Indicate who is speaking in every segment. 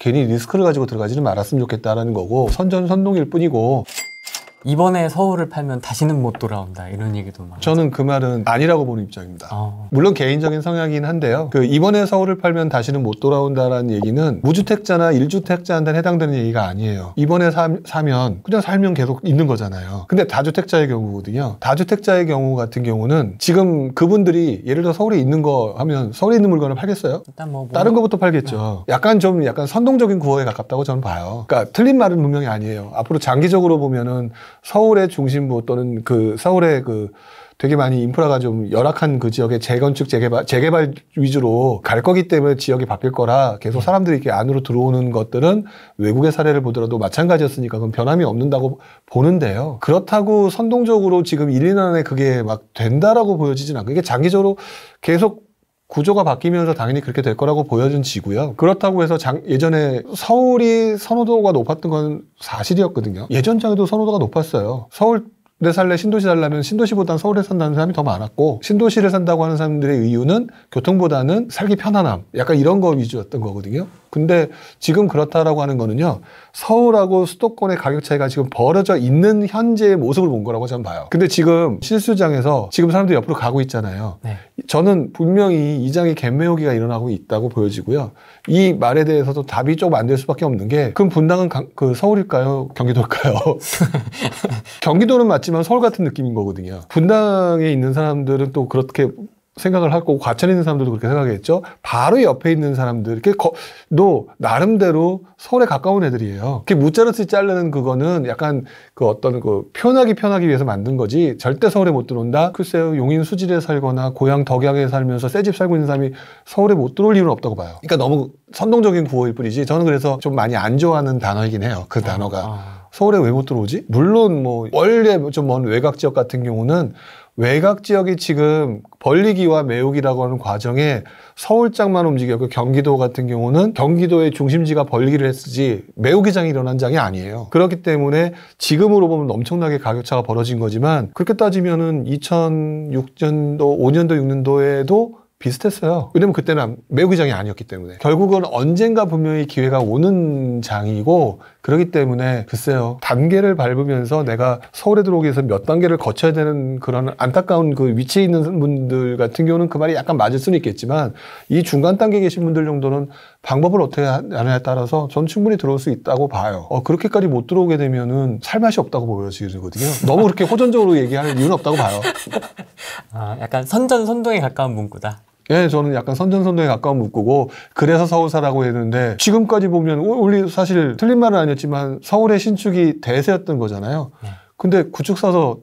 Speaker 1: 괜히 리스크를 가지고 들어가지는 말았으면 좋겠다라는 거고 선전선동일 뿐이고
Speaker 2: 이번에 서울을 팔면 다시는 못 돌아온다 이런 얘기도 많아요.
Speaker 1: 저는 그 말은 아니라고 보는 입장입니다. 물론 개인적인 성향이긴 한데요. 이번에 서울을 팔면 다시는 못 돌아온다라는 얘기는 무주택자나 1주택자한테 해당되는 얘기가 아니에요. 이번에 사면 그냥 살면 계속 있는 거잖아요. 근데 다주택자의 경우거든요. 다주택자의 경우 같은 경우는 지금 그분들이 예를 들어 서울에 있는 거 하면 서울에 있는 물건을 팔겠어요?
Speaker 2: 일단 뭐
Speaker 1: 다른 거부터 팔겠죠. 약간 선동적인 구호에 가깝다고 저는 봐요. 그러니까 틀린 말은 분명히 아니에요. 앞으로 장기적으로 보면은 서울의 중심부 또는 서울의 되게 많이 인프라가 좀 열악한 그 지역의 재건축, 재개발 위주로 갈 거기 때문에 지역이 바뀔 거라 계속 사람들이 이렇게 안으로 들어오는 것들은 외국의 사례를 보더라도 마찬가지였으니까 그건 변함이 없는다고 보는데요. 그렇다고 선동적으로 지금 1, 2년 안에 그게 막 된다라고 보여지진 않고 이게 장기적으로 계속 구조가 바뀌면서 당연히 그렇게 될 거라고 보여지고요. 그렇다고 해서 예전에 서울이 선호도가 높았던 건 사실이었거든요. 예전장에도 선호도가 높았어요. 서울에 살래 신도시 살려면 신도시보다는 서울에 산다는 사람이 더 많았고 신도시를 산다고 하는 사람들의 이유는 교통보다는 살기 편안함 약간 이런 거 위주였던 거거든요. 근데 지금 그렇다라고 하는 거는요. 서울하고 수도권의 가격 차이가 지금 벌어져 있는 현재의 모습을 본 거라고 저는 봐요. 근데 지금 실수장에서 지금 사람들이 옆으로 가고 있잖아요. 네. 저는 분명히 이 장의 갭매우기가 일어나고 있다고 보여지고요. 이 말에 대해서도 답이 조금 안 될 수밖에 없는 게 그럼 분당은 서울일까요? 경기도일까요? 경기도는 맞지만 서울 같은 느낌인 거거든요. 분당에 있는 사람들은 또 그렇게 생각을 할 거고 과천에 있는 사람들도 그렇게 생각했죠. 바로 옆에 있는 사람들 너 나름대로 서울에 가까운 애들이에요. 무자르스 자르는 그거는 약간 어떤 편하기 위해서 만든 거지 절대 서울에 못 들어온다. 글쎄요. 용인 수질에 살거나 고향 덕양에 살면서 새 집 살고 있는 사람이 서울에 못 들어올 이유는 없다고 봐요. 그러니까 너무 선동적인 구호일 뿐이지 저는 그래서 좀 많이 안 좋아하는 단어이긴 해요. 그 단어가. 서울에 왜 못 들어오지? 물론 원래 좀 먼 외곽 지역 같은 경우는 외곽 지역이 지금 벌리기와 메우기라고 하는 과정에 서울장만 움직였고 경기도 같은 경우는 경기도의 중심지가 벌리기를 했지 메우기장이 일어난 장이 아니에요. 그렇기 때문에 지금으로 보면 엄청나게 가격차가 벌어진 거지만 그렇게 따지면은 2006년도, 5년도, 6년도에도 비슷했어요. 왜냐면 그때는 메우기장이 아니었기 때문에. 결국은 언젠가 분명히 기회가 오는 장이고 그렇기 때문에 글쎄요. 단계를 밟으면서 내가 서울에 들어오기 위해서 몇 단계를 거쳐야 되는 그런 안타까운 위치에 있는 분들 같은 경우는 그 말이 약간 맞을 수는 있겠지만 이 중간 단계에 계신 분들 정도는 방법을 어떻게 하느냐에 따라서 전 충분히 들어올 수 있다고 봐요. 그렇게까지 못 들어오게 되면은 살 맛이 없다고 보여지거든요. 너무 그렇게 호전적으로 얘기할 이유는 없다고 봐요.
Speaker 2: 약간 선전선동에 가까운 문구다.
Speaker 1: 예, 저는 약간 선전선동에 가까운 문구고 그래서 서울 사라고 했는데 지금까지 보면 우리 사실 틀린 말은 아니었지만 서울의 신축이 대세였던 거잖아요. 근데 구축 사서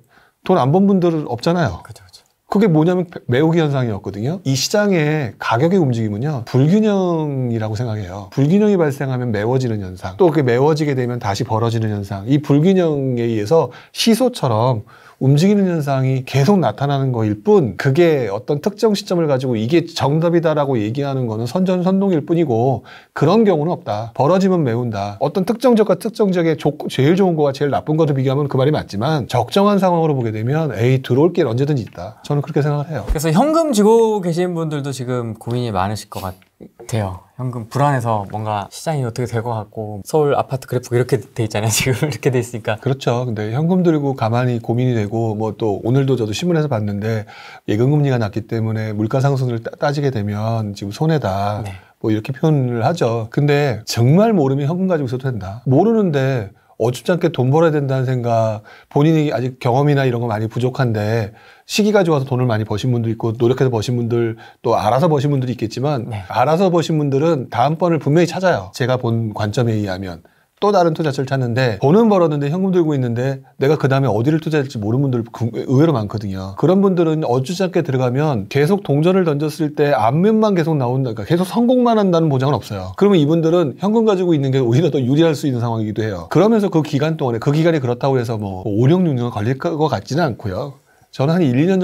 Speaker 1: 돈 안 번 분들은 없잖아요.
Speaker 2: 그죠.
Speaker 1: 그게 뭐냐면 메우기 현상이었거든요. 이 시장의 가격의 움직임은요. 불균형이라고 생각해요. 불균형이 발생하면 메워지는 현상. 또 그게 메워지게 되면 다시 벌어지는 현상. 이 불균형에 의해서 시소처럼 움직이는 현상이 계속 나타나는 거일 뿐 그게 어떤 특정 시점을 가지고 이게 정답이다라고 얘기하는 거는 선전선동일 뿐이고 그런 경우는 없다. 벌어지면 메운다. 어떤 특정 지역과 특정 지역의 제일 좋은 거와 제일 나쁜 거를 비교하면 그 말이 맞지만 적정한 상황으로 보게 되면 들어올 길 언제든지 있다. 저는 그렇게 생각을 해요.
Speaker 2: 그래서 현금 쥐고 계신 분들도 지금 고민이 많으실 것 같아요. 현금 불안해서 뭔가 시장이 어떻게 될 것 같고 서울 아파트 그래프 이렇게 돼 있잖아요. 지금 이렇게 돼 있으니까.
Speaker 1: 그렇죠. 근데 현금 들고 가만히 고민이 되고 또 오늘도 저도 신문에서 봤는데 예금금리가 낮기 때문에 물가 상승을 따지게 되면 지금 손해다. 네. 이렇게 표현을 하죠. 근데 정말 모르면 현금 가지고 있어도 된다. 모르는데 어줍지 않게 돈 벌어야 된다는 생각, 본인이 아직 경험이나 이런 거 많이 부족한데 시기가 좋아서 돈을 많이 버신 분도 있고 노력해서 버신 분들 또 알아서 버신 분들이 있겠지만 알아서 버신 분들은 다음번을 분명히 찾아요. 제가 본 관점에 의하면. 또 다른 투자처를 찾는데 돈은 벌었는데 현금 들고 있는데 내가 그 다음에 어디를 투자할지 모르는 분들 의외로 많거든요. 그런 분들은 어쩌지 않게 들어가면 계속 동전을 던졌을 때 앞면만 계속 나온다. 그러니까 계속 성공만 한다는 보장은 없어요. 그러면 이분들은 현금 가지고 있는 게 오히려 더 유리할 수 있는 상황이기도 해요. 그러면서 그 기간 동안에 그 기간이 그렇다고 해서 5, 6, 6년 걸릴 것 같지는 않고요. 저는 한 1, 2년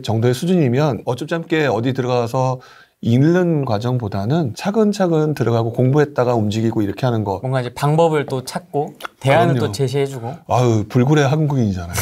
Speaker 1: 정도의 수준이면 어쩌지 않게 어디 들어가서 읽는 과정보다는 차근차근 들어가고 공부했다가 움직이고 이렇게 하는 거.
Speaker 2: 뭔가 이제 방법을 또 찾고 대안을
Speaker 1: 그럼요.
Speaker 2: 또 제시해주고.
Speaker 1: 아유, 불굴의 한국인이잖아요.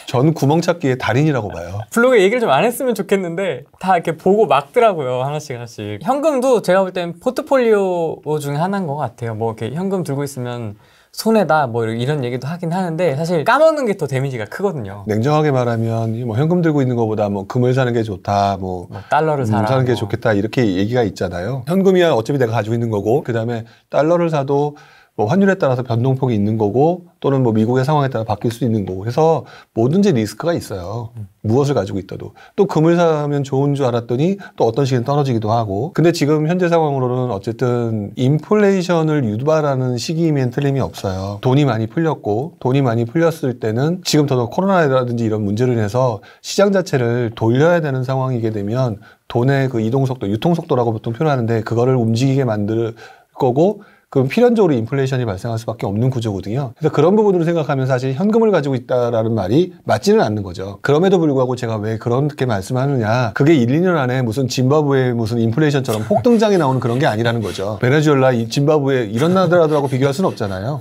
Speaker 1: 전 구멍찾기의 달인이라고 봐요.
Speaker 2: 블로그에 얘기를 좀 안 했으면 좋겠는데 다 이렇게 보고 막더라고요. 하나씩 하나씩. 현금도 제가 볼 땐 포트폴리오 중에 하나인 것 같아요. 뭐 이렇게 현금 들고 있으면 손해다 뭐 이런 얘기도 하긴 하는데 사실 까먹는 게 더 데미지가 크거든요.
Speaker 1: 냉정하게 말하면 뭐 현금 들고 있는 것보다 뭐 금을 사는 게 좋다, 뭐
Speaker 2: 달러를
Speaker 1: 사는 게 좋겠다 이렇게 얘기가 있잖아요. 현금이야 어차피 내가 가지고 있는 거고, 그 다음에 달러를 사도 뭐 환율에 따라서 변동폭이 있는 거고, 또는 뭐 미국의 상황에 따라 바뀔 수 있는 거고 해서 뭐든지 리스크가 있어요. 무엇을 가지고 있어도. 또 금을 사면 좋은 줄 알았더니 또 어떤 시기는 떨어지기도 하고. 근데 지금 현재 상황으로는 어쨌든 인플레이션을 유발하는 시기이면 틀림이 없어요. 돈이 많이 풀렸고, 돈이 많이 풀렸을 때는 지금 더 코로나라든지 이런 문제로 인해서 시장 자체를 돌려야 되는 상황이게 되면 돈의 그 이동 속도, 유통 속도라고 보통 표현하는데 그거를 움직이게 만들 거고, 그럼 필연적으로 인플레이션이 발생할 수밖에 없는 구조거든요. 그래서 그런 부분으로 생각하면 사실 현금을 가지고 있다라는 말이 맞지는 않는 거죠. 그럼에도 불구하고 제가 왜 그렇게 말씀하느냐, 그게 1, 2년 안에 무슨 짐바브웨 무슨 인플레이션처럼 폭등장이 나오는 그런 게 아니라는 거죠. 베네수엘라, 짐바브웨 이런 나라들하고 비교할 수는 없잖아요.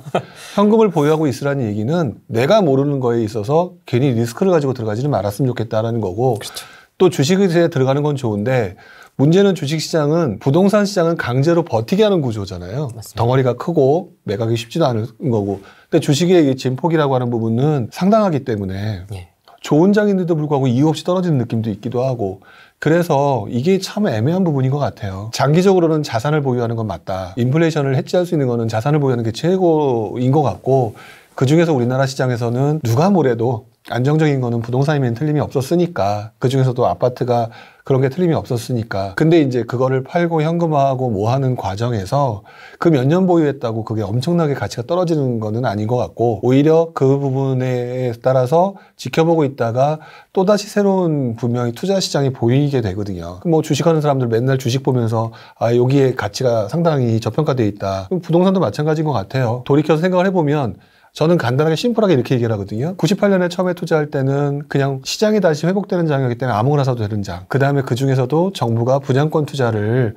Speaker 1: 현금을 보유하고 있으라는 얘기는 내가 모르는 거에 있어서 괜히 리스크를 가지고 들어가지는 말았으면 좋겠다라는 거고,
Speaker 2: 그렇죠.
Speaker 1: 또 주식에 들어가는 건 좋은데 문제는 주식시장은, 부동산 시장은 강제로 버티게 하는 구조잖아요.
Speaker 2: 맞습니다.
Speaker 1: 덩어리가 크고 매각이 쉽지도 않은 거고. 근데 주식의 진폭이라고 하는 부분은 상당하기 때문에
Speaker 2: 예.
Speaker 1: 좋은 장인데도 불구하고 이유 없이 떨어지는 느낌도 있기도 하고, 그래서 이게 참 애매한 부분인 것 같아요. 장기적으로는 자산을 보유하는 건 맞다. 인플레이션을 해치할 수 있는 거는 자산을 보유하는 게 최고인 것 같고, 그중에서 우리나라 시장에서는 누가 뭐래도 안정적인 거는 부동산이면 틀림이 없었으니까, 그중에서도 아파트가 그런 게 틀림이 없었으니까. 근데 이제 그거를 팔고 현금화하고 뭐 하는 과정에서 그 몇 년 보유했다고 그게 엄청나게 가치가 떨어지는 거는 아닌 것 같고, 오히려 그 부분에 따라서 지켜보고 있다가 또다시 새로운 분명히 투자 시장이 보이게 되거든요. 뭐 주식하는 사람들 맨날 주식 보면서 아, 여기에 가치가 상당히 저평가되어 있다. 부동산도 마찬가지인 것 같아요. 돌이켜서 생각을 해보면 저는 간단하게 심플하게 이렇게 얘기를 하거든요. 98년에 처음에 투자할 때는 그냥 시장이 다시 회복되는 장이기 때문에 아무거나 사도 되는 장. 그 다음에 그 중에서도 정부가 분양권 투자를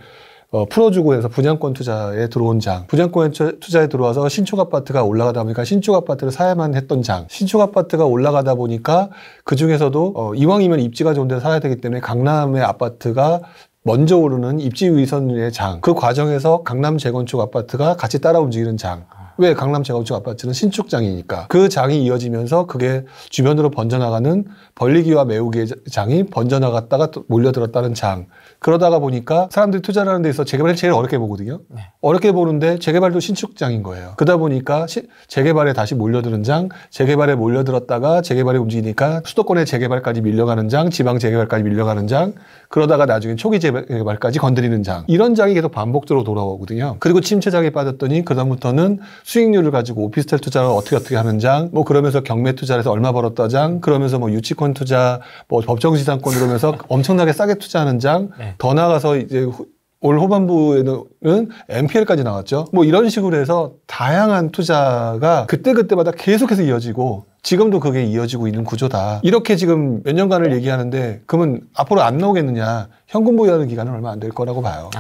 Speaker 1: 풀어주고 해서 분양권 투자에 들어온 장. 분양권 투자에 들어와서 신축 아파트가 올라가다 보니까 신축 아파트를 사야만 했던 장. 신축 아파트가 올라가다 보니까 그 중에서도 이왕이면 입지가 좋은 데 살아야 되기 때문에 강남의 아파트가 먼저 오르는 입지 위선의 장. 그 과정에서 강남 재건축 아파트가 같이 따라 움직이는 장. 왜? 강남 재건축 아파트는 신축장이니까. 그 장이 이어지면서 그게 주변으로 번져나가는 벌리기와 메우기의 장이 번져나갔다가 또 몰려들었다는 장. 그러다가 보니까 사람들이 투자를 하는 데 있어서 재개발을 제일 어렵게 보거든요. 네. 어렵게 보는데 재개발도 신축장인 거예요. 그러다 보니까 재개발에 다시 몰려드는 장, 재개발에 몰려들었다가 재개발이 움직이니까 수도권의 재개발까지 밀려가는 장, 지방 재개발까지 밀려가는 장, 그러다가 나중에 초기 재개발까지 건드리는 장. 이런 장이 계속 반복적으로 돌아오거든요. 그리고 침체장에 빠졌더니 그다음부터는 수익률을 가지고 오피스텔 투자를 어떻게 하는 장, 뭐 그러면서 경매 투자해서 얼마 벌었다 장, 그러면서 뭐 유치권 투자, 뭐 법정지상권 그러면서 엄청나게 싸게 투자하는 장, 네. 더 나아가서 이제 올 후반부에는 NPL까지 나왔죠. 뭐 이런 식으로 해서 다양한 투자가 그때그때마다 계속해서 이어지고 지금도 그게 이어지고 있는 구조다. 이렇게 지금 몇 년간을 얘기하는데 그러면 앞으로 안 나오겠느냐. 현금 보유하는 기간은 얼마 안 될 거라고 봐요.